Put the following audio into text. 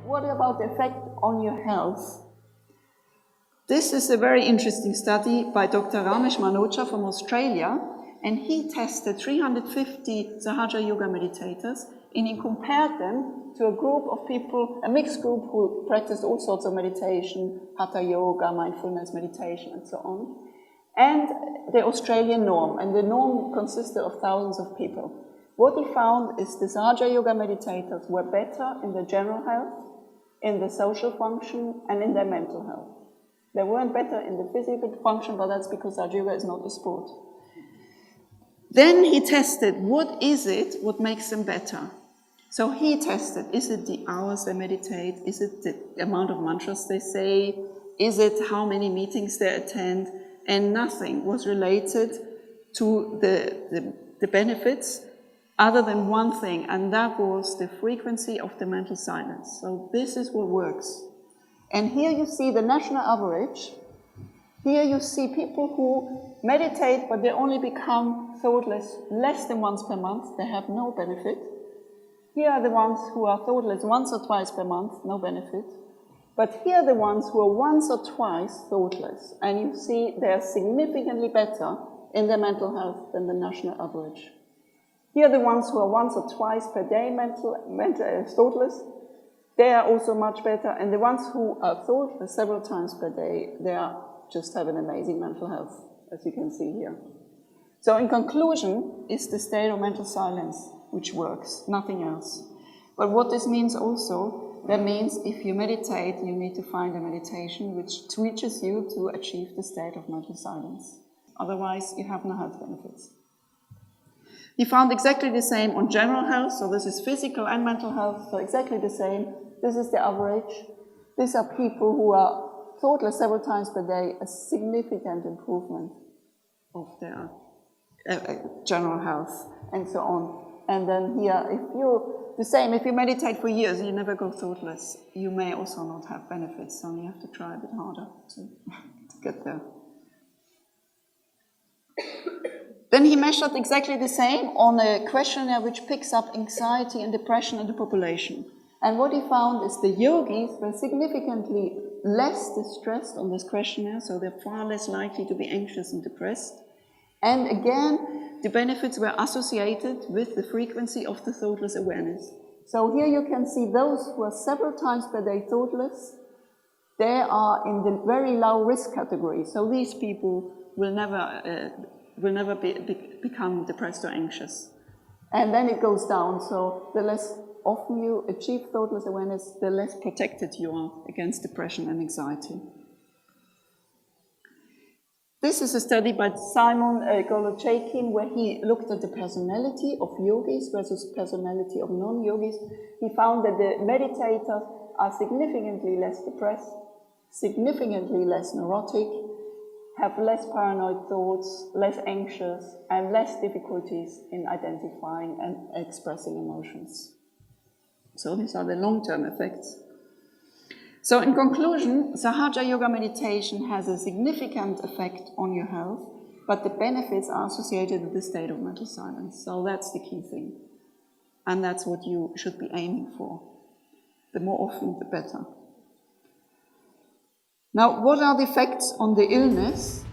what about the effect on your health? This is a very interesting study by Dr. Ramesh Manocha from Australia, and he tested 350 sahadža yoga meditators, and he compared them to a group of people, a mixed group who practiced all sorts of meditation, hatha yoga, mindfulness meditation, and so on, and the Australian norm, and the norm consisted of thousands of people. What he found is the sahadža yoga meditators were better in their general health, in the social function, and in their mental health. They weren't better in the physical function, but that's because sahadža yoga is not a sport. Then he tested, what is it, what makes them better? So he tested, is it the hours they meditate? Is it the amount of mantras they say? Is it how many meetings they attend? And nothing was related to the benefits other than one thing, and that was the frequency of the mental silence. So this is what works. And here you see the national average. Here you see people who meditate, but they only become thoughtless less than once per month. They have no benefit. Here are the ones who are thoughtless once or twice per month, no benefit. But here are the ones who are once or twice thoughtless. And you see they are significantly better in their mental health than the national average. Here are the ones who are once or twice per day thoughtless. They are also much better. And the ones who are thoughtless several times per day, just have an amazing mental health, as you can see here. So in conclusion, it's the state of mental silence which works, nothing else. But what this means also, that means if you meditate, you need to find a meditation which teaches you to achieve the state of mental silence. Otherwise, you have no health benefits. He found exactly the same on general health, so this is physical and mental health, so exactly the same. This is the average. These are people who are thoughtless several times per day, a significant improvement of their general health, and so on. And then here, if you meditate for years, you never go thoughtless, you may also not have benefits, so you have to try a bit harder to get there. Then he measured exactly the same on a questionnaire which picks up anxiety and depression in the population. And what he found is the yogis were significantly less distressed on this questionnaire, so they're far less likely to be anxious and depressed. And again, the benefits were associated with the frequency of the thoughtless awareness. So here you can see those who are several times per day thoughtless, they are in the very low risk category. So these people will never become depressed or anxious. And then it goes down, so the less often you achieve thoughtless awareness, the less protected you are against depression and anxiety. This is a study by Simon Golochaikin, where he looked at the personality of yogis versus personality of non-yogis. He found that the meditators are significantly less depressed, significantly less neurotic, have less paranoid thoughts, less anxious, and less difficulties in identifying and expressing emotions. So these are the long-term effects. So in conclusion, sahadža yoga meditation has a significant effect on your health, but the benefits are associated with the state of mental silence. So that's the key thing. And that's what you should be aiming for. The more often, the better. Now, what are the effects on the illness?